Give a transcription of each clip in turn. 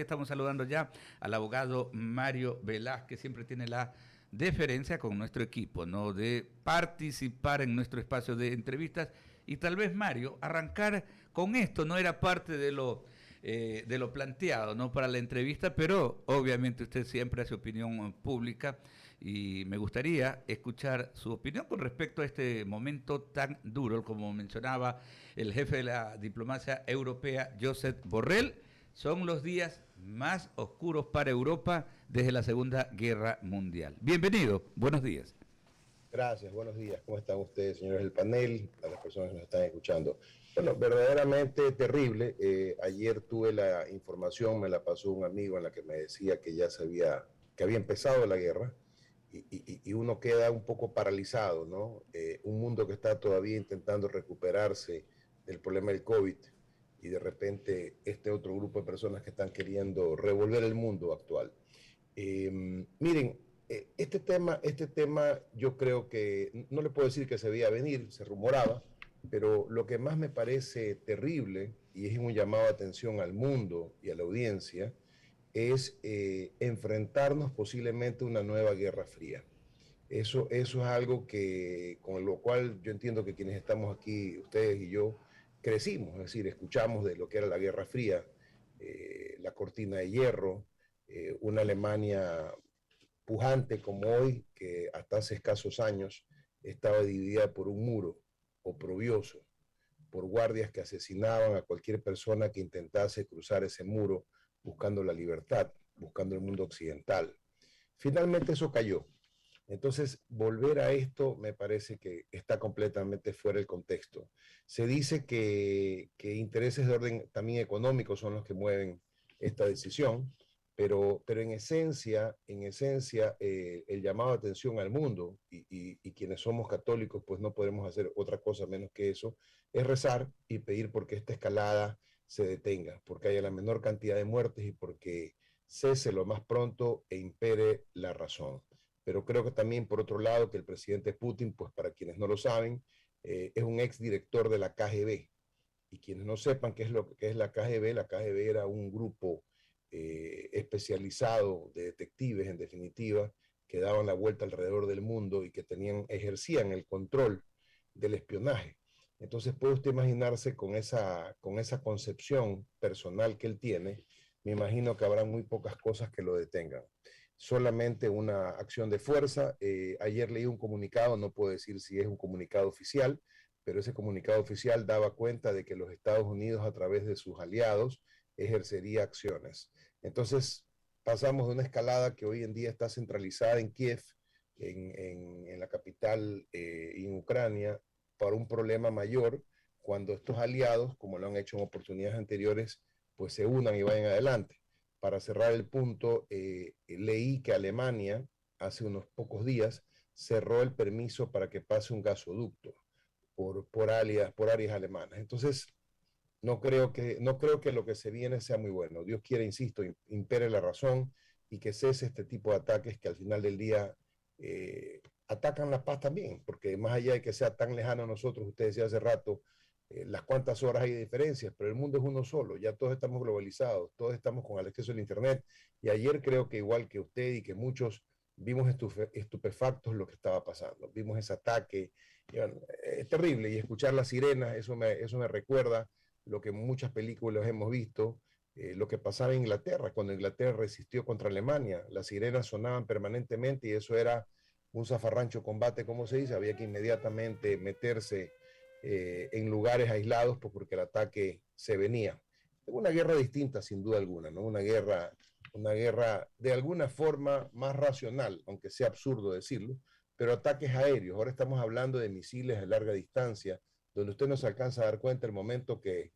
Estamos saludando ya al abogado Mario Velázquez, siempre tiene la deferencia con nuestro equipo, ¿no? De participar en nuestro espacio de entrevistas. Y tal vez, Mario, arrancar con esto no era parte de lo planteado, ¿no? Para la entrevista, pero obviamente usted siempre hace opinión pública y me gustaría escuchar su opinión con respecto a este momento tan duro, como mencionaba el jefe de la diplomacia europea, Josep Borrell. Son los días más oscuros para Europa desde la Segunda Guerra Mundial. Bienvenido, buenos días. Gracias, buenos días. ¿Cómo están ustedes, señores del panel, a las personas que nos están escuchando? Bueno, verdaderamente terrible. Ayer tuve la información, me la pasó un amigo en la que me decía que ya sabía que había empezado la guerra y uno queda un poco paralizado, ¿no? Un mundo que está todavía intentando recuperarse del problema del COVID y de repente este otro grupo de personas que están queriendo revolver el mundo actual. Miren, este tema yo creo que no le puedo decir que se veía venir, se rumoraba, pero lo que más me parece terrible, y es un llamado de atención al mundo y a la audiencia, es enfrentarnos posiblemente a una nueva guerra fría. Eso es algo que, con lo cual yo entiendo que quienes estamos aquí, ustedes y yo, crecimos, es decir, escuchamos de lo que era la Guerra Fría, la cortina de hierro, una Alemania pujante como hoy, que hasta hace escasos años estaba dividida por un muro oprobioso, por guardias que asesinaban a cualquier persona que intentase cruzar ese muro buscando la libertad, buscando el mundo occidental. Finalmente eso cayó. Entonces, volver a esto me parece que está completamente fuera del contexto. Se dice que intereses de orden también económico son los que mueven esta decisión, pero en esencia el llamado de atención al mundo y quienes somos católicos, pues no podemos hacer otra cosa menos que eso, es rezar y pedir porque esta escalada se detenga, porque haya la menor cantidad de muertes y porque cese lo más pronto e impere la razón. Pero creo que también, por otro lado, que el presidente Putin, pues para quienes no lo saben, es un exdirector de la KGB. Y quienes no sepan qué es lo que es la KGB era un grupo especializado de detectives, en definitiva, que daban la vuelta alrededor del mundo y que ejercían el control del espionaje. Entonces puede usted imaginarse con esa concepción personal que él tiene, me imagino que habrá muy pocas cosas que lo detengan. Solamente una acción de fuerza. Ayer leí un comunicado, no puedo decir si es un comunicado oficial, pero ese comunicado oficial daba cuenta de que los Estados Unidos, a través de sus aliados, ejercería acciones. Entonces, pasamos de una escalada que hoy en día está centralizada en Kiev, en la capital, en Ucrania, para un problema mayor, cuando estos aliados, como lo han hecho en oportunidades anteriores, pues se unan y vayan adelante. Para cerrar el punto, leí que Alemania, hace unos pocos días, cerró el permiso para que pase un gasoducto por áreas alemanas. Entonces, no creo que lo que se viene sea muy bueno. Dios quiere, insisto, impere la razón y que cese este tipo de ataques que al final del día atacan la paz también, porque más allá de que sea tan lejano a nosotros, usted decía hace rato, las cuantas horas hay de diferencias, pero el mundo es uno solo, ya todos estamos globalizados, todos estamos con el acceso al Internet, y ayer creo que igual que usted y que muchos vimos estupefactos lo que estaba pasando, vimos ese ataque, y bueno, es terrible, y escuchar las sirenas, eso me recuerda lo que en muchas películas hemos visto, lo que pasaba en Inglaterra, cuando Inglaterra resistió contra Alemania, las sirenas sonaban permanentemente y eso era un zafarrancho combate, como se dice, había que inmediatamente meterse en lugares aislados porque el ataque se venía. Una guerra distinta, sin duda alguna, ¿no? Una guerra de alguna forma más racional, aunque sea absurdo decirlo, pero ataques aéreos. Ahora estamos hablando de misiles de larga distancia, donde usted no se alcanza a dar cuenta el momento que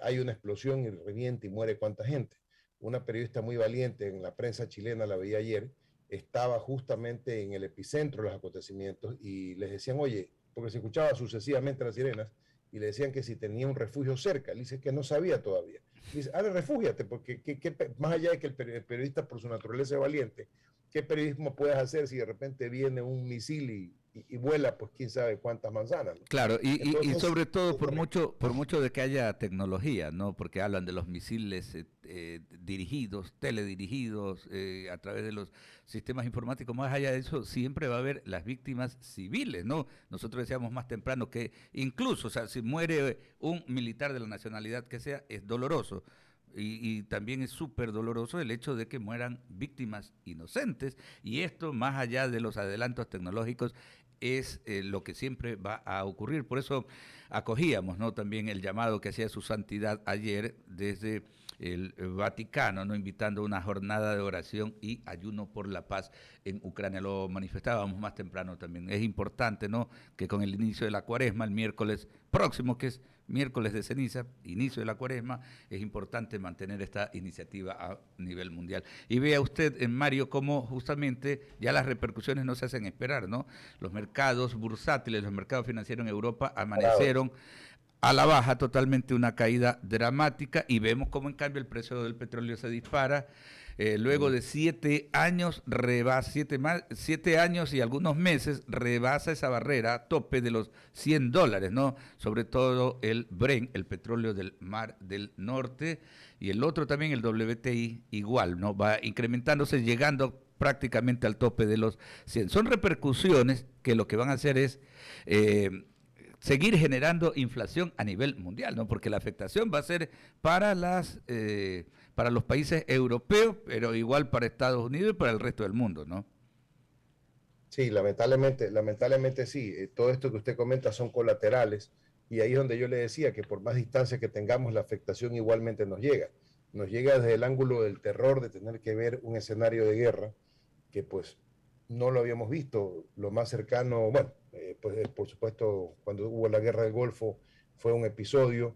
hay una explosión y revienta y muere cuánta gente. Una periodista muy valiente en la prensa chilena, la vi ayer, estaba justamente en el epicentro de los acontecimientos y les decían, oye, porque se escuchaba sucesivamente las sirenas, y le decían que si tenía un refugio cerca. Le dice que no sabía todavía. Le dice, refúgiate, porque más allá de que el periodista por su naturaleza es valiente, ¿qué periodismo puedes hacer si de repente viene un misil y vuela, pues quién sabe cuántas manzanas, ¿no? Claro, y Entonces, sobre todo por mucho de que haya tecnología, ¿no? Porque hablan de los misiles dirigidos, teledirigidos, a través de los sistemas informáticos. Más allá de eso, siempre va a haber las víctimas civiles, ¿no? Nosotros decíamos más temprano que incluso, o sea, si muere un militar de la nacionalidad que sea, es doloroso. Y también es súper doloroso el hecho de que mueran víctimas inocentes. Y esto, más allá de los adelantos tecnológicos, es lo que siempre va a ocurrir. Por eso acogíamos, ¿no?, también el llamado que hacía su santidad ayer desde el Vaticano, ¿no?, invitando a una jornada de oración y ayuno por la paz en Ucrania. Lo manifestábamos más temprano también. Es importante, ¿no?, que con el inicio de la cuaresma, el miércoles próximo, que es miércoles de ceniza, inicio de la cuaresma, es importante mantener esta iniciativa a nivel mundial. Y vea usted, en Mario, cómo justamente ya las repercusiones no se hacen esperar, ¿no? Los mercados bursátiles, los mercados financieros en Europa amanecieron a la baja, totalmente una caída dramática, y vemos cómo en cambio el precio del petróleo se dispara. Luego de 7 años, rebasa, 7 años y algunos meses, rebasa esa barrera tope de los $100, ¿no? Sobre todo el Brent, el petróleo del Mar del Norte, y el otro también, el WTI, igual, ¿no? Va incrementándose, llegando prácticamente al tope de los 100. Son repercusiones que lo que van a hacer es seguir generando inflación a nivel mundial, ¿no? Porque la afectación va a ser para para los países europeos, pero igual para Estados Unidos y para el resto del mundo, ¿no? sí, lamentablemente sí. Todo esto que usted comenta son colaterales y ahí es donde yo le decía que por más distancia que tengamos, la afectación igualmente nos llega. Nos llega desde el ángulo del terror de tener que ver un escenario de guerra que pues no lo habíamos visto. Lo más cercano, bueno, pues por supuesto cuando hubo la guerra del Golfo fue un episodio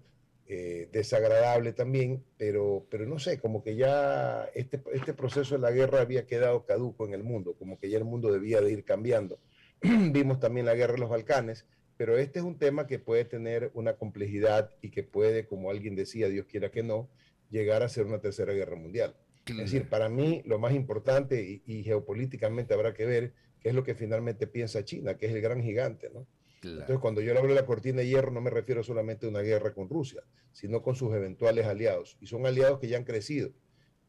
desagradable también, pero no sé, como que ya este proceso de la guerra había quedado caduco en el mundo, como que ya el mundo debía de ir cambiando. Vimos también la guerra de los Balcanes, pero este es un tema que puede tener una complejidad y que puede, como alguien decía, Dios quiera que no, llegar a ser una tercera guerra mundial. Es decir, para mí lo más importante y geopolíticamente habrá que ver qué es lo que finalmente piensa China, que es el gran gigante, ¿no? Claro. Entonces, cuando yo le hablo de la cortina de hierro, no me refiero solamente a una guerra con Rusia, sino con sus eventuales aliados. Y son aliados que ya han crecido.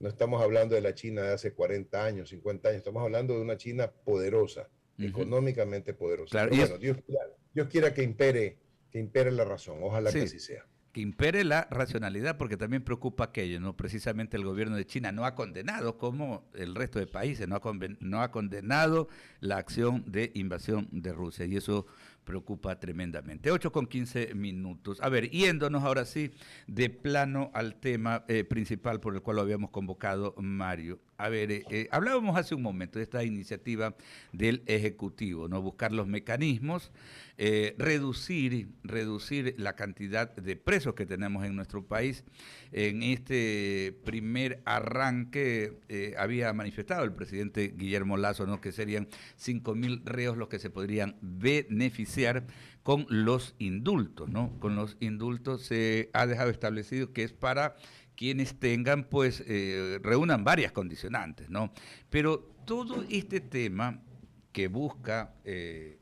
No estamos hablando de la China de hace 40 años, 50 años, estamos hablando de una China poderosa, Ujú. económicamente poderosa. Claro, Pero bueno, Dios quiera que impere la razón, ojalá que sí, así sea. que impere la racionalidad, porque también preocupa aquello, ¿no? Precisamente el gobierno de China no ha condenado, como el resto de países, no ha condenado la acción de invasión de Rusia, y eso preocupa tremendamente. 8:15. A ver, yéndonos ahora sí de plano al tema principal por el cual lo habíamos convocado, Mario. A ver, hablábamos hace un momento de esta iniciativa del Ejecutivo, ¿no? Buscar los mecanismos, reducir la cantidad de presos que tenemos en nuestro país. En este primer arranque había manifestado el presidente Guillermo Lasso, ¿no?, que serían 5.000 reos los que se podrían beneficiar con los indultos, ¿no? Con los indultos se ha dejado establecido que es para quienes tengan, pues, reúnan varias condicionantes, ¿no? Pero todo este tema que busca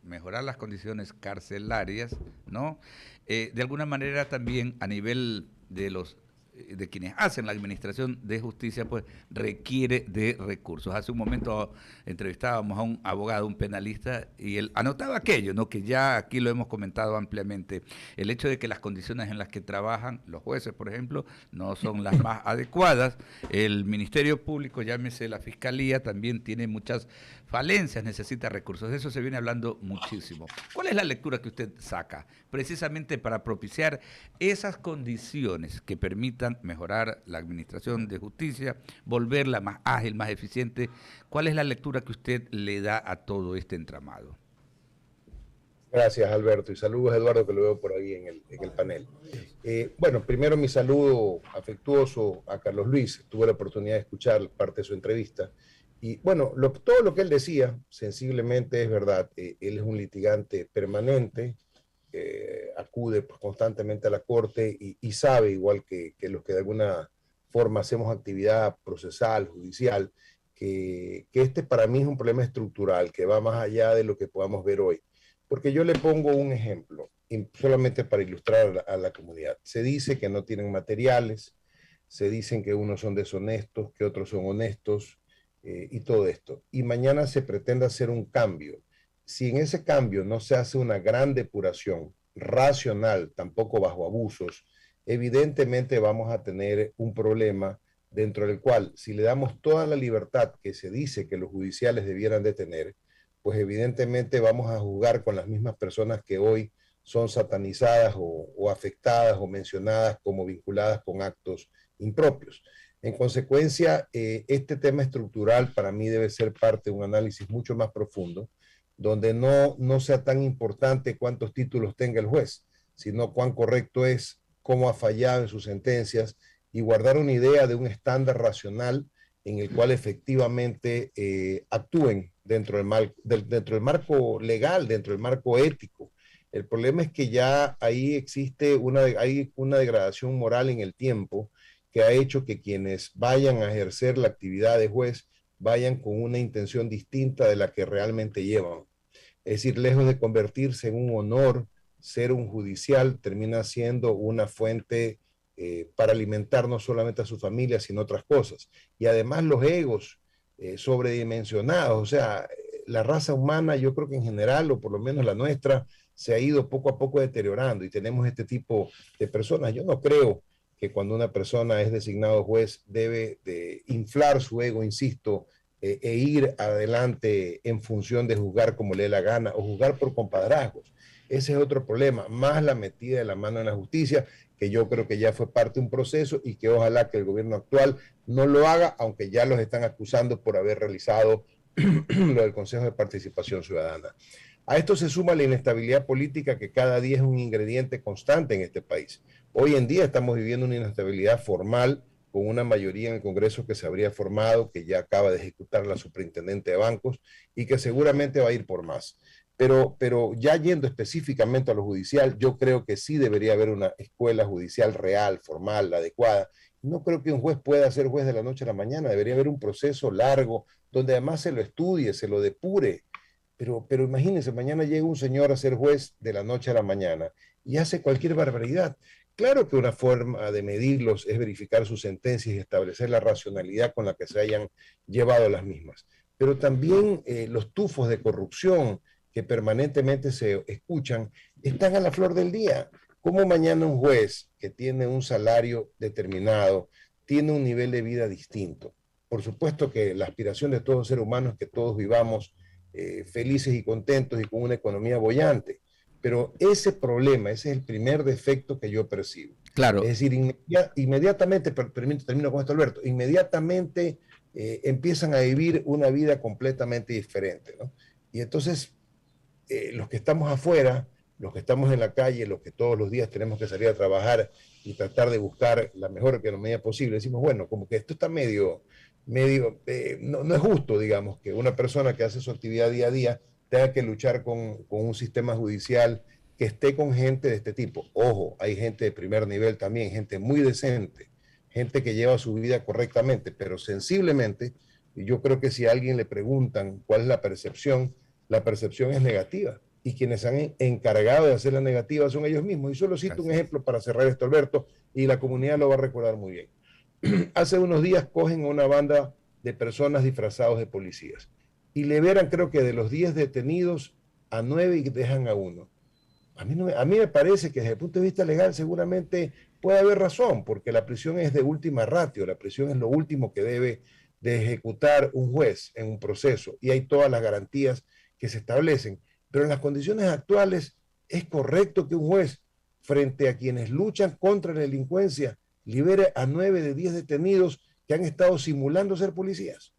mejorar las condiciones carcelarias, ¿no? De alguna manera también a nivel de quienes hacen la administración de justicia, pues requiere de recursos. Hace un momento entrevistábamos a un abogado, un penalista, y él anotaba aquello, ¿no?, que ya aquí lo hemos comentado ampliamente, el hecho de que las condiciones en las que trabajan los jueces, por ejemplo, no son las más adecuadas. El Ministerio Público, llámese la Fiscalía, también tiene muchas falencias, necesita recursos. De eso se viene hablando muchísimo. ¿Cuál es la lectura que usted saca precisamente para propiciar esas condiciones que permitan mejorar la administración de justicia, volverla más ágil, más eficiente? ¿Cuál es la lectura que usted le da a todo este entramado? Gracias, Alberto, y saludos, Eduardo, que lo veo por ahí en el panel. Bueno, primero mi saludo afectuoso a Carlos Luis. Tuve la oportunidad de escuchar parte de su entrevista. Y bueno, todo lo que él decía, sensiblemente es verdad. Él es un litigante permanente, acude pues, constantemente a la corte y sabe, igual que los que de alguna forma hacemos actividad procesal, judicial, que este para mí es un problema estructural que va más allá de lo que podamos ver hoy. Porque yo le pongo un ejemplo, solamente para ilustrar a la comunidad. Se dice que no tienen materiales, se dicen que unos son deshonestos, que otros son honestos, y todo esto. Y mañana se pretende hacer un cambio. Si en ese cambio no se hace una gran depuración racional, tampoco bajo abusos, evidentemente vamos a tener un problema dentro del cual, si le damos toda la libertad que se dice que los judiciales debieran de tener, pues evidentemente vamos a jugar con las mismas personas que hoy son satanizadas o afectadas o mencionadas como vinculadas con actos impropios. En consecuencia, este tema estructural para mí debe ser parte de un análisis mucho más profundo, donde no sea tan importante cuántos títulos tenga el juez, sino cuán correcto es, cómo ha fallado en sus sentencias y guardar una idea de un estándar racional en el cual efectivamente actúen dentro del marco legal, dentro del marco ético. El problema es que ya ahí existe hay una degradación moral en el tiempo que ha hecho que quienes vayan a ejercer la actividad de juez vayan con una intención distinta de la que realmente llevan. Es decir, lejos de convertirse en un honor, ser un judicial termina siendo una fuente para alimentar no solamente a su familia, sino otras cosas. Y además los egos sobredimensionados, o sea, la raza humana, yo creo que en general, o por lo menos la nuestra, se ha ido poco a poco deteriorando y tenemos este tipo de personas. Yo no creo que cuando una persona es designado juez debe de inflar su ego, insisto, ir adelante en función de juzgar como le dé la gana o juzgar por compadrazgos. Ese es otro problema, más la metida de la mano en la justicia, que yo creo que ya fue parte de un proceso y que ojalá que el gobierno actual no lo haga, aunque ya los están acusando por haber realizado lo del Consejo de Participación Ciudadana. A esto se suma la inestabilidad política que cada día es un ingrediente constante en este país. Hoy en día estamos viviendo una inestabilidad formal con una mayoría en el Congreso que se habría formado, que ya acaba de ejecutar la superintendente de bancos y que seguramente va a ir por más. Pero ya yendo específicamente a lo judicial, yo creo que sí debería haber una escuela judicial real, formal, adecuada. No creo que un juez pueda ser juez de la noche a la mañana, debería haber un proceso largo donde además se lo estudie, se lo depure. Pero imagínense, mañana llega un señor a ser juez de la noche a la mañana y hace cualquier barbaridad. Claro que una forma de medirlos es verificar sus sentencias y establecer la racionalidad con la que se hayan llevado las mismas. Pero también los tufos de corrupción que permanentemente se escuchan están a la flor del día. ¿Cómo mañana un juez que tiene un salario determinado tiene un nivel de vida distinto? Por supuesto que la aspiración de todo ser humano es que todos vivamos felices y contentos y con una economía bollante. Pero ese problema, ese es el primer defecto que yo percibo. Es Claro. decir, inmediatamente, termino con esto, Alberto, inmediatamente empiezan a vivir una vida completamente diferente, ¿no? Y entonces, los que estamos afuera, los que estamos en la calle, los que todos los días tenemos que salir a trabajar y tratar de buscar la mejor economía posible, decimos, bueno, como que esto está no es justo, digamos, que una persona que hace su actividad día a día tenga que luchar con un sistema judicial que esté con gente de este tipo. Ojo, hay gente de primer nivel también, gente muy decente, gente que lleva su vida correctamente, pero sensiblemente, yo creo que si a alguien le preguntan cuál es la percepción es negativa. Y quienes han encargado de hacer la negativa son ellos mismos. Y solo cito un ejemplo para cerrar esto, Alberto, y la comunidad lo va a recordar muy bien. Hace unos días cogen a una banda de personas disfrazados de policías y liberan, creo que de los 10 detenidos, a 9 y dejan a uno. A mí me parece que desde el punto de vista legal seguramente puede haber razón, porque la prisión es de última ratio, la prisión es lo último que debe de ejecutar un juez en un proceso y hay todas las garantías que se establecen. Pero en las condiciones actuales es correcto que un juez, frente a quienes luchan contra la delincuencia, libere a 9 de 10 detenidos que han estado simulando ser policías.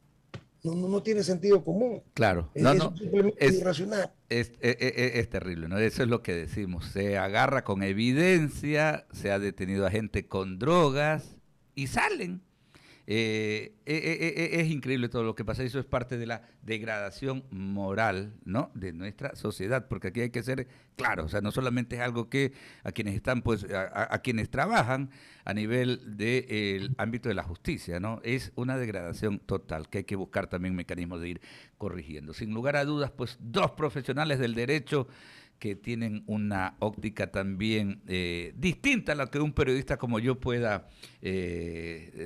No tiene sentido común. Claro, Es simplemente es, irracional. es terrible, ¿no? Eso es lo que decimos. Se agarra con evidencia, se ha detenido a gente con drogas y salen. Es increíble todo lo que pasa. Eso es parte de la degradación moral, ¿no?, de nuestra sociedad, porque aquí hay que ser claro. O sea, no solamente es algo que a quienes están, pues, a quienes trabajan a nivel del ámbito de la justicia, ¿no? Es una degradación total que hay que buscar también mecanismos de ir corrigiendo. Sin lugar a dudas, pues, dos profesionales del derecho que tienen una óptica también distinta a la que un periodista como yo pueda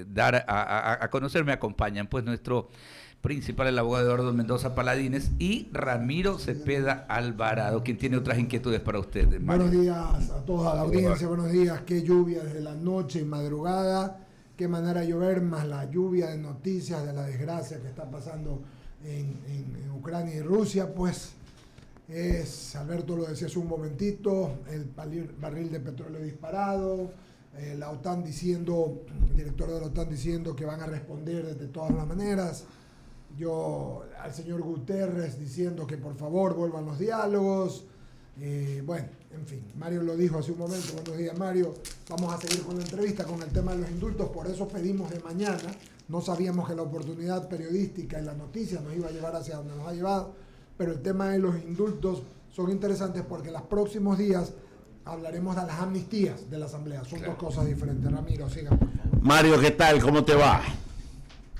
dar a conocer, me acompañan, pues, nuestro principal, el abogado Eduardo Mendoza Paladines, y Ramiro Cepeda Alvarado, quien tiene otras inquietudes para ustedes. Mario. Buenos días a toda la audiencia, buenos días. Qué lluvia desde la noche y madrugada, qué manera de llover, más la lluvia de noticias de la desgracia que está pasando en Ucrania y Rusia, pues Alberto lo decía hace un momentito, el barril de petróleo disparado, la OTAN diciendo, el director de la OTAN diciendo que van a responder de todas las maneras, al señor Guterres diciendo que por favor vuelvan los diálogos, bueno, en fin, Mario lo dijo hace un momento. Buenos días, Mario. Vamos a seguir con la entrevista con el tema de los indultos, por eso pedimos de mañana, no sabíamos que la oportunidad periodística y la noticia nos iba a llevar hacia donde nos ha llevado, pero el tema de los indultos son interesantes porque los próximos días hablaremos de las amnistías de la Asamblea. Son dos cosas diferentes. Ramiro, siga, por favor. Mario, ¿qué tal? ¿Cómo te va?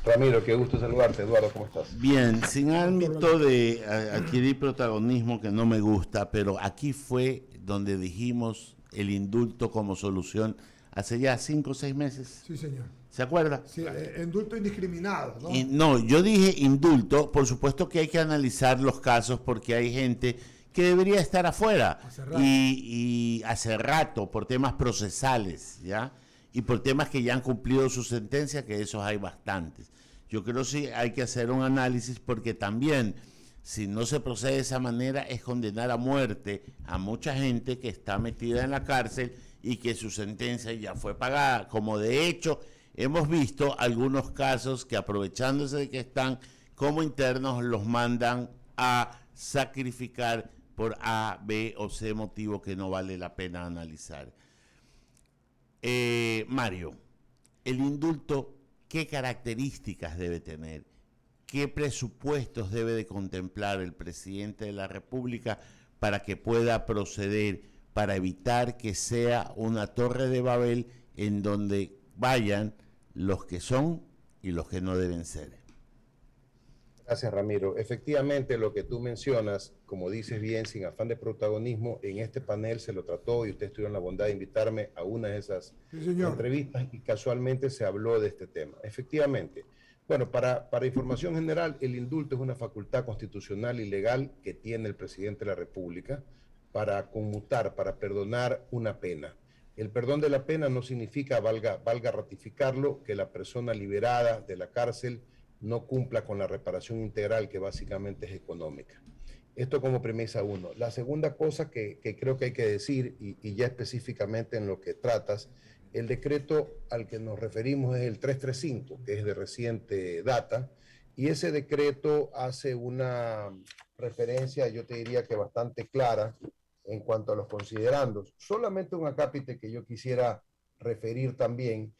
Ramiro, qué gusto saludarte. Eduardo, ¿cómo estás? Bien, sin ámbito de adquirir protagonismo que no me gusta, pero aquí fue donde dijimos el indulto como solución hace ya 5 o 6 meses. Sí, señor. ¿Se acuerda? Sí, indulto indiscriminado, ¿no? No, yo dije indulto, por supuesto que hay que analizar los casos porque hay gente que debería estar afuera y hace rato por temas procesales, ¿ya? Y por temas que ya han cumplido su sentencia, que esos hay bastantes. Yo creo que sí hay que hacer un análisis porque también, si no se procede de esa manera, es condenar a muerte a mucha gente que está metida en la cárcel y que su sentencia ya fue pagada, como de hecho hemos visto algunos casos que, aprovechándose de que están como internos, los mandan a sacrificar por A, B o C motivo que no vale la pena analizar. Mario, el indulto, ¿qué características debe tener? ¿Qué presupuestos debe de contemplar el presidente de la República para que pueda proceder, para evitar que sea una torre de Babel en donde vayan los que son y los que no deben ser? Gracias, Ramiro. Efectivamente, lo que tú mencionas, como dices bien, sin afán de protagonismo, en este panel se lo trató y ustedes tuvieron la bondad de invitarme a una de esas entrevistas y casualmente se habló de este tema. Efectivamente, bueno, para información general, el indulto es una facultad constitucional y legal que tiene el presidente de la República para conmutar, para perdonar una pena. El perdón de la pena no significa, valga ratificarlo, que la persona liberada de la cárcel no cumpla con la reparación integral, que básicamente es económica. Esto como premisa 1. La segunda cosa que creo que hay que decir, y ya específicamente en lo que tratas, el decreto al que nos referimos es el 335, que es de reciente data, y ese decreto hace una referencia, yo te diría que bastante clara, en cuanto a los considerandos. Solamente un acápite que yo quisiera referir también,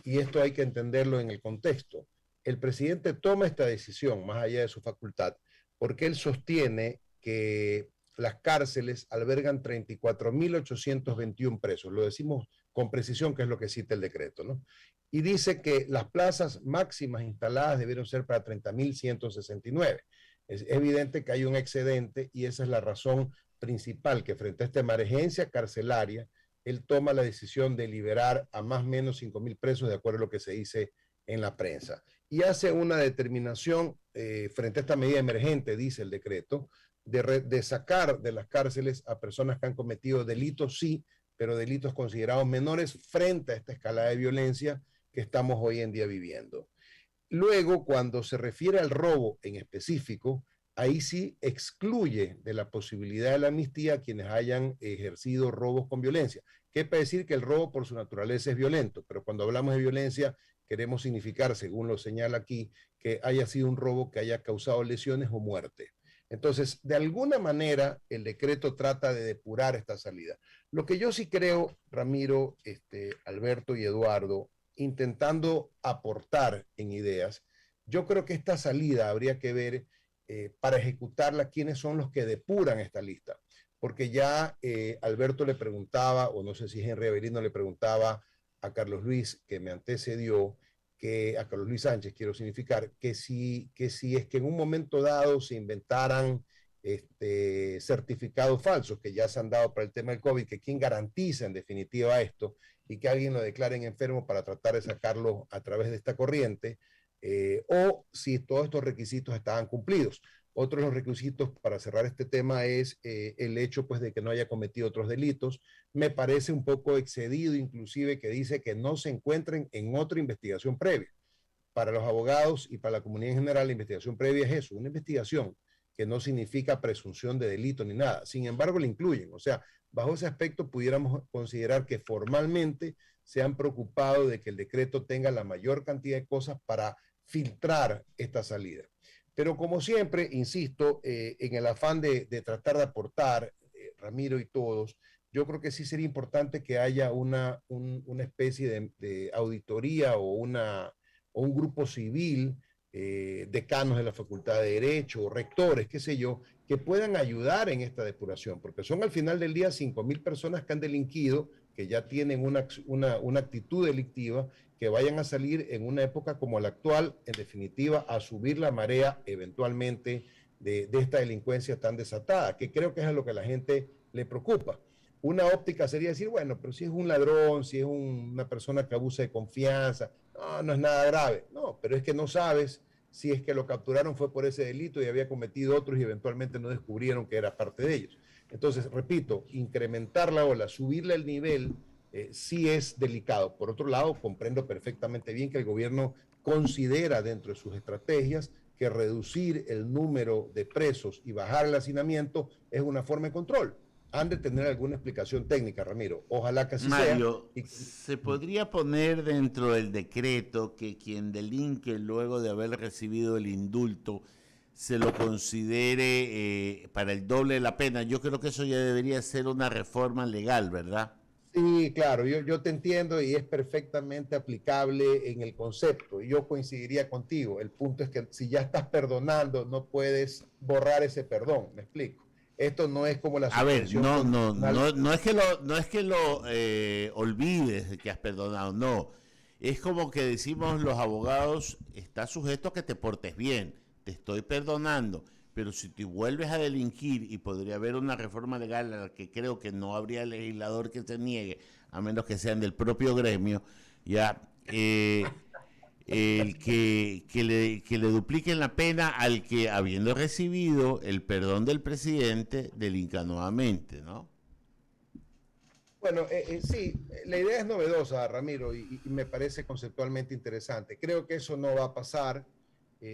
y esto hay que entenderlo en el contexto. El presidente toma esta decisión, más allá de su facultad, porque él sostiene que las cárceles albergan 34.821 presos. Lo decimos con precisión, que es lo que cita el decreto, ¿no? Y dice que las plazas máximas instaladas debieron ser para 30.169. Es evidente que hay un excedente y esa es la razón principal, que frente a esta emergencia carcelaria, él toma la decisión de liberar a más o menos 5.000 presos, de acuerdo a lo que se dice en la prensa. Y hace una determinación frente a esta medida emergente, dice el decreto, de sacar de las cárceles a personas que han cometido delitos, sí, pero delitos considerados menores frente a esta escalada de violencia que estamos hoy en día viviendo. Luego, cuando se refiere al robo en específico, ahí sí excluye de la posibilidad de la amnistía a quienes hayan ejercido robos con violencia. ¿Qué para decir que el robo por su naturaleza es violento? Pero cuando hablamos de violencia, queremos significar, según lo señala aquí, que haya sido un robo que haya causado lesiones o muerte. Entonces, de alguna manera, el decreto trata de depurar esta salida. Lo que yo sí creo, Ramiro, Alberto y Eduardo, intentando aportar en ideas. Yo creo que esta salida habría que ver para ejecutarla quiénes son los que depuran esta lista. Porque ya Alberto le preguntaba, o no sé si Henry Avelino le preguntaba a Carlos Luis, que me antecedió, a Carlos Luis Sánchez, quiero significar, que si es que en un momento dado se inventaran certificados falsos que ya se han dado para el tema del COVID, que quién garantiza en definitiva esto y que alguien lo declaren enfermo para tratar de sacarlo a través de esta corriente, o si todos estos requisitos estaban cumplidos. Otro de los requisitos para cerrar este tema es el hecho pues, de que no haya cometido otros delitos. Me parece un poco excedido, inclusive, que dice que no se encuentren en otra investigación previa. Para los abogados y para la comunidad en general, la investigación previa es eso, una investigación que no significa presunción de delito ni nada. Sin embargo, la incluyen. O sea, bajo ese aspecto pudiéramos considerar que formalmente se han preocupado de que el decreto tenga la mayor cantidad de cosas para filtrar esta salida. Pero como siempre, insisto, en el afán de tratar de aportar, Ramiro y todos, yo creo que sí sería importante que haya una especie de auditoría o un grupo civil, decanos de la Facultad de Derecho, rectores, qué sé yo, que puedan ayudar en esta depuración, porque son al final del día 5.000 personas que han delinquido, que ya tienen una actitud delictiva, que vayan a salir en una época como la actual, en definitiva, a subir la marea eventualmente de esta delincuencia tan desatada, que creo que es a lo que a la gente le preocupa. Una óptica sería decir, bueno, pero si es un ladrón, si es una persona que abusa de confianza, no es nada grave. No, pero es que no sabes si es que lo capturaron fue por ese delito y había cometido otros y eventualmente no descubrieron que era parte de ellos. Entonces, repito, incrementar la ola, subirle el nivel, sí es delicado. Por otro lado, comprendo perfectamente bien que el gobierno considera dentro de sus estrategias que reducir el número de presos y bajar el hacinamiento es una forma de control. Han de tener alguna explicación técnica, Ramiro. Ojalá que así Mario, sea. ¿se podría poner dentro del decreto que quien delinque luego de haber recibido el indulto se lo considere para el doble de la pena? Yo creo que eso ya debería ser una reforma legal, ¿verdad? Sí, claro, yo te entiendo y es perfectamente aplicable en el concepto. Yo coincidiría contigo. El punto es que si ya estás perdonando, no puedes borrar ese perdón. ¿Me explico? Esto no es como la suspensión. A ver, no es que lo olvides de que has perdonado, no. Es como que decimos los abogados, está sujeto a que te portes bien, te estoy perdonando, pero si te vuelves a delinquir, y podría haber una reforma legal a la que creo que no habría legislador que se niegue, a menos que sean del propio gremio, ya el que le dupliquen la pena al que, habiendo recibido el perdón del presidente, delinca nuevamente, ¿no? Bueno, sí, la idea es novedosa, Ramiro, y me parece conceptualmente interesante. Creo que eso no va a pasar,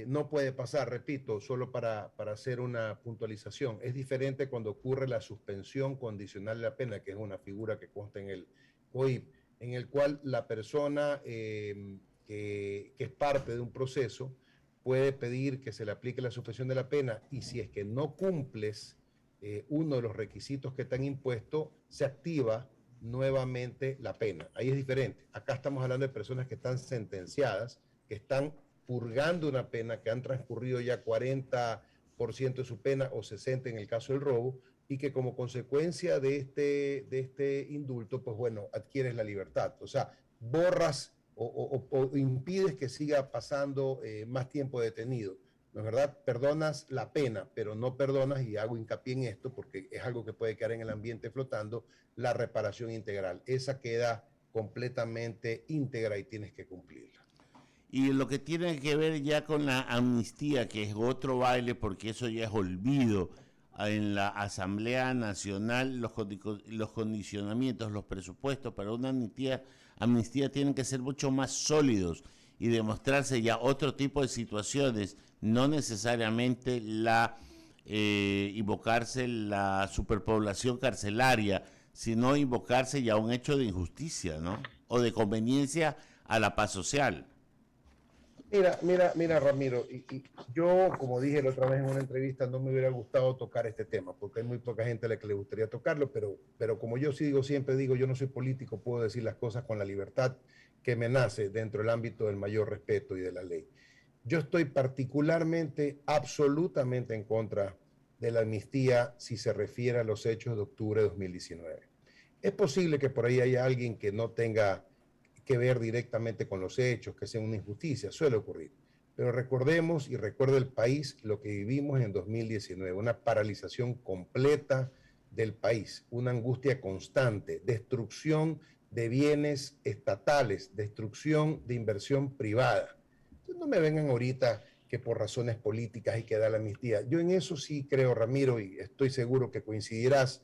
no puede pasar, repito, solo para hacer una puntualización. Es diferente cuando ocurre la suspensión condicional de la pena, que es una figura que consta en el COIP, en el cual la persona que es parte de un proceso puede pedir que se le aplique la suspensión de la pena y si es que no cumples uno de los requisitos que te han impuesto, se activa nuevamente la pena. Ahí es diferente. Acá estamos hablando de personas que están sentenciadas, que están purgando una pena, que han transcurrido ya 40% de su pena o 60% en el caso del robo, y que como consecuencia de este indulto, pues bueno, adquieres la libertad. O sea, borras o impides que siga pasando más tiempo detenido. ¿No es verdad? Perdonas la pena, pero no perdonas, y hago hincapié en esto porque es algo que puede quedar en el ambiente flotando, la reparación integral. Esa queda completamente íntegra y tienes que cumplirla. Y lo que tiene que ver ya con la amnistía, que es otro baile, porque eso ya es olvido en la Asamblea Nacional, los condicionamientos, los presupuestos para una amnistía tienen que ser mucho más sólidos y demostrarse ya otro tipo de situaciones, no necesariamente invocarse la superpoblación carcelaria, sino invocarse ya un hecho de injusticia, ¿no? O de conveniencia a la paz social. Mira, Ramiro, y yo, como dije la otra vez en una entrevista, no me hubiera gustado tocar este tema, porque hay muy poca gente a la que le gustaría tocarlo, pero como yo sí digo, siempre digo, yo no soy político, puedo decir las cosas con la libertad que me nace dentro del ámbito del mayor respeto y de la ley. Yo estoy particularmente, absolutamente en contra de la amnistía si se refiere a los hechos de octubre de 2019. Es posible que por ahí haya alguien que no tenga que ver directamente con los hechos, que sea una injusticia, suele ocurrir. Pero recordemos y recuerde el país lo que vivimos en 2019, una paralización completa del país, una angustia constante, destrucción de bienes estatales, destrucción de inversión privada. Entonces no me vengan ahorita que por razones políticas hay que dar la amnistía. Yo en eso sí creo, Ramiro, y estoy seguro que coincidirás,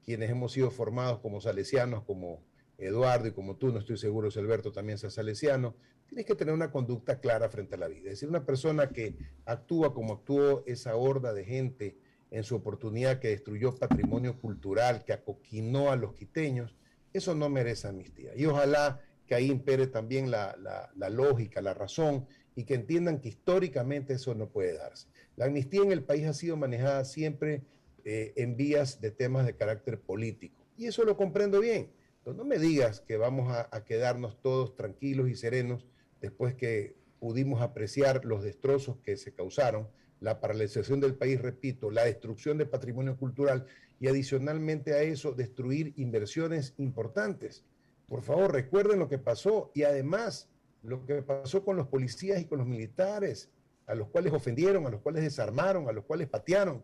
quienes hemos sido formados como salesianos, como Eduardo y como tú, no estoy seguro si Alberto también sea salesiano, tienes que tener una conducta clara frente a la vida. Es decir, una persona que actúa como actuó esa horda de gente en su oportunidad que destruyó patrimonio cultural, que acoquinó a los quiteños, eso no merece amnistía. Y ojalá que ahí impere también la lógica, la razón, y que entiendan que históricamente eso no puede darse. La amnistía en el país ha sido manejada siempre en vías de temas de carácter político, y eso lo comprendo bien. Entonces, no me digas que vamos a quedarnos todos tranquilos y serenos después que pudimos apreciar los destrozos que se causaron, la paralización del país, repito, la destrucción de patrimonio cultural y adicionalmente a eso destruir inversiones importantes. Por favor, recuerden lo que pasó y además lo que pasó con los policías y con los militares, a los cuales ofendieron, a los cuales desarmaron, a los cuales patearon,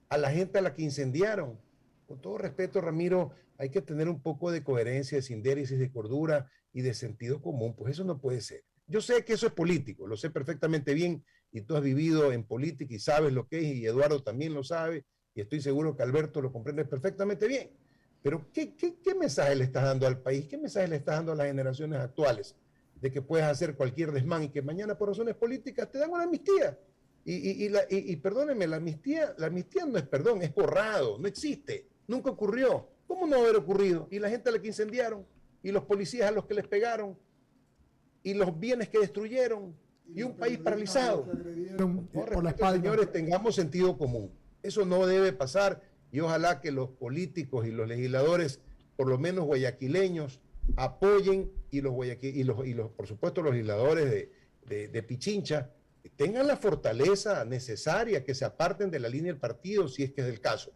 a la gente a la que incendiaron. Con todo respeto, Ramiro, hay que tener un poco de coherencia, de sindéresis, de cordura y de sentido común, pues eso no puede ser. Yo sé que eso es político, lo sé perfectamente bien, y tú has vivido en política y sabes lo que es, y Eduardo también lo sabe, y estoy seguro que Alberto lo comprende perfectamente bien. Pero ¿qué mensaje le estás dando al país? ¿Qué mensaje le estás dando a las generaciones actuales? De que puedes hacer cualquier desmán y que mañana por razones políticas te dan una amnistía. Y perdónenme, la amnistía no es perdón, es borrado, no existe, nunca ocurrió. ¿Cómo no haber ocurrido? Y la gente a la que incendiaron, y los policías a los que les pegaron, y los bienes que destruyeron, y un país paralizado. Por la espalda. Señores, tengamos sentido común. Eso no debe pasar, y ojalá que los políticos y los legisladores, por lo menos guayaquileños, apoyen, y por supuesto los legisladores de Pichincha, tengan la fortaleza necesaria, que se aparten de la línea del partido si es que es el caso,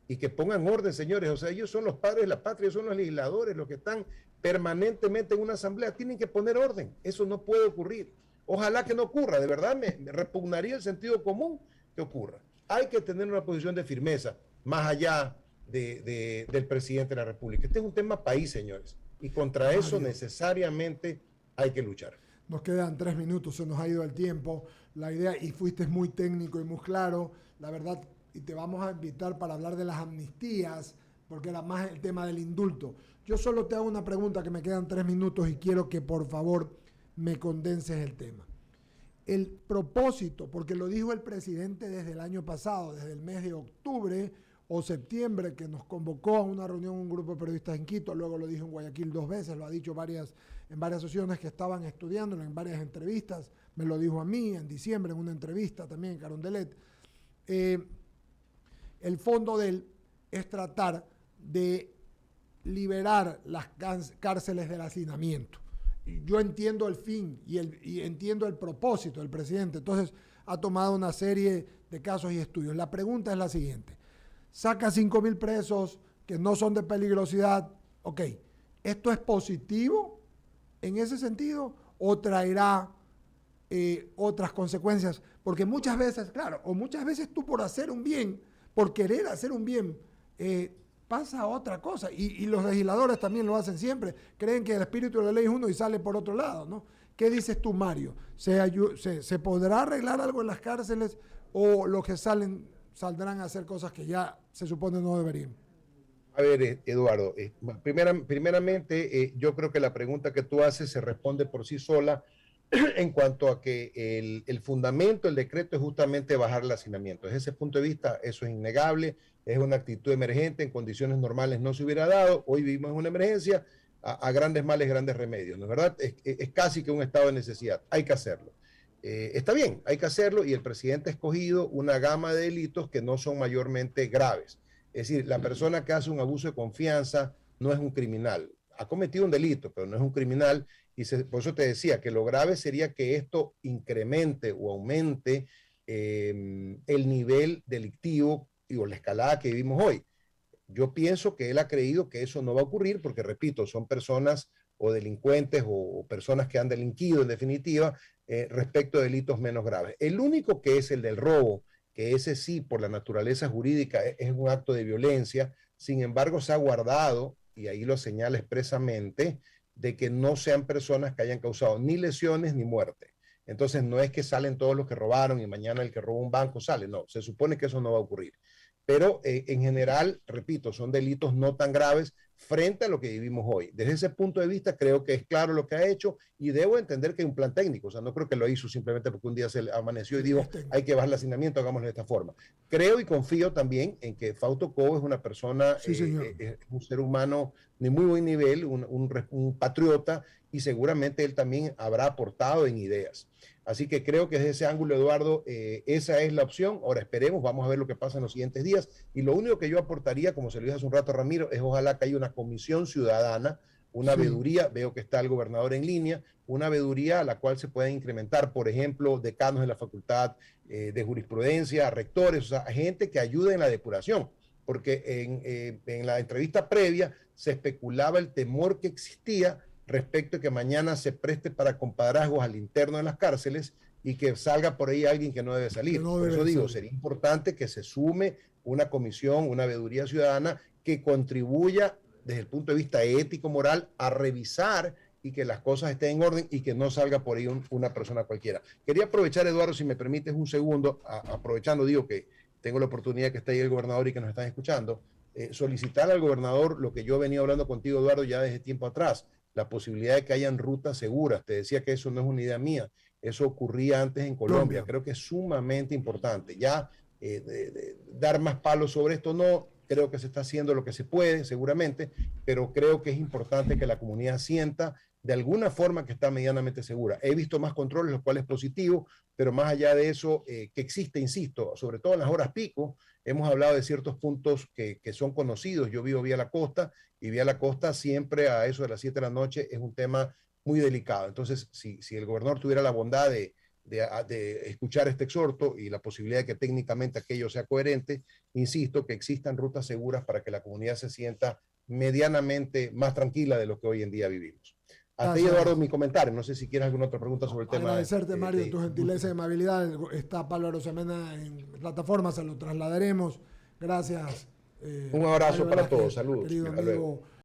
y que pongan orden, señores. O sea, ellos son los padres de la patria, son los legisladores, los que están permanentemente en una asamblea, tienen que poner orden. Eso no puede ocurrir. Ojalá que no ocurra, de verdad me repugnaría el sentido común que ocurra. Hay que tener una posición de firmeza, más allá del presidente de la República. Este es un tema país, señores, y contra eso necesariamente hay que luchar. Nos quedan 3 minutos, se nos ha ido el tiempo. La idea, y fuiste muy técnico y muy claro, la verdad, y te vamos a invitar para hablar de las amnistías, porque era más el tema del indulto. Yo solo te hago una pregunta, que me quedan 3 minutos y quiero que por favor me condenses el tema. El propósito, porque lo dijo el presidente desde el año pasado, desde el mes de octubre o septiembre, que nos convocó a una reunión un grupo de periodistas en Quito, luego lo dijo en Guayaquil 2 veces, lo ha dicho en varias sesiones que estaban estudiándolo, en varias entrevistas, me lo dijo a mí en diciembre en una entrevista también en Carondelet. El fondo de él es tratar de liberar las cárceles del hacinamiento. Yo entiendo el fin y entiendo el propósito del presidente, entonces ha tomado una serie de casos y estudios. La pregunta es la siguiente: saca 5,000 presos que no son de peligrosidad, ok, ¿esto es positivo en ese sentido o traerá otras consecuencias? Porque muchas veces, claro, o muchas veces tú por hacer un bien, por querer hacer un bien, pasa otra cosa, y los legisladores también lo hacen siempre, creen que el espíritu de la ley es uno y sale por otro lado, ¿no? ¿Qué dices tú, Mario? ¿Se podrá arreglar algo en las cárceles o los que saldrán a hacer cosas que ya se supone no deberían? A ver, Eduardo, primeramente, yo creo que la pregunta que tú haces se responde por sí sola en cuanto a que el fundamento del decreto es justamente bajar el hacinamiento. Desde ese punto de vista, eso es innegable, es una actitud emergente, en condiciones normales no se hubiera dado, hoy vivimos en una emergencia, a grandes males, grandes remedios, ¿no es verdad? Es casi que un estado de necesidad, hay que hacerlo. Está bien, hay que hacerlo y el presidente ha escogido una gama de delitos que no son mayormente graves. Es decir, la persona que hace un abuso de confianza no es un criminal. Ha cometido un delito, pero no es un criminal. Y por eso te decía que lo grave sería que esto incremente o aumente el nivel delictivo o la escalada que vivimos hoy. Yo pienso que él ha creído que eso no va a ocurrir porque, repito, son personas o delincuentes o personas que han delinquido en definitiva respecto a delitos menos graves. El único que es el del robo, que ese sí, por la naturaleza jurídica, es un acto de violencia, sin embargo se ha guardado, y ahí lo señala expresamente, de que no sean personas que hayan causado ni lesiones ni muerte. Entonces no es que salen todos los que robaron y mañana el que robó un banco sale, no, se supone que eso no va a ocurrir. Pero en general, repito, son delitos no tan graves frente a lo que vivimos hoy. Desde ese punto de vista, creo que es claro lo que ha hecho y debo entender que hay un plan técnico. O sea, no creo que lo hizo simplemente porque un día se amaneció y dijo, hay que bajar el hacinamiento, hagámoslo de esta forma. Creo y confío también en que Fausto Cobo es una persona, sí, un ser humano de muy buen nivel, un patriota, y seguramente él también habrá aportado en ideas. Así que creo que desde ese ángulo, Eduardo, esa es la opción. Ahora esperemos, vamos a ver lo que pasa en los siguientes días. Y lo único que yo aportaría, como se lo dije hace un rato a Ramiro, es ojalá que haya una comisión ciudadana, una veeduría, veo que está el gobernador en línea, una veeduría a la cual se pueden incrementar, por ejemplo, decanos de la facultad de jurisprudencia, rectores, o sea, gente que ayude en la depuración. Porque en la entrevista previa se especulaba el temor que existía respecto a que mañana se preste para compadrazgos al interno de las cárceles y que salga por ahí alguien que no debe salir. Por eso digo, sería importante que se sume una comisión, una veeduría ciudadana que contribuya desde el punto de vista ético, moral, a revisar y que las cosas estén en orden y que no salga por ahí una persona cualquiera. Quería aprovechar, Eduardo, si me permites un segundo, aprovechando, digo que tengo la oportunidad que está ahí el gobernador y que nos están escuchando, solicitar al gobernador lo que yo venía hablando contigo, Eduardo, ya desde tiempo atrás, la posibilidad de que hayan rutas seguras. Te decía que eso no es una idea mía, eso ocurría antes en Colombia. Creo que es sumamente importante. Ya dar más palos sobre esto no, creo que se está haciendo lo que se puede, seguramente, pero creo que es importante que la comunidad sienta de alguna forma que está medianamente segura. He visto más controles, lo cual es positivo, pero más allá de eso, que existe, insisto, sobre todo en las horas pico, hemos hablado de ciertos puntos que son conocidos. Yo vivo vía la costa y vía la costa siempre a eso de las 7 de la noche es un tema muy delicado. Entonces, si el gobernador tuviera la bondad de escuchar este exhorto y la posibilidad de que técnicamente aquello sea coherente, insisto, que existan rutas seguras para que la comunidad se sienta medianamente más tranquila de lo que hoy en día vivimos. Hasta ahí, Eduardo, mi comentario. No sé si quieres alguna otra pregunta sobre el tema. Agradecerte, Mario, tu gentileza y amabilidad. Está Pablo Arosemena en plataforma, se lo trasladaremos. Gracias. Un abrazo para todos. Saludos. Querido amigo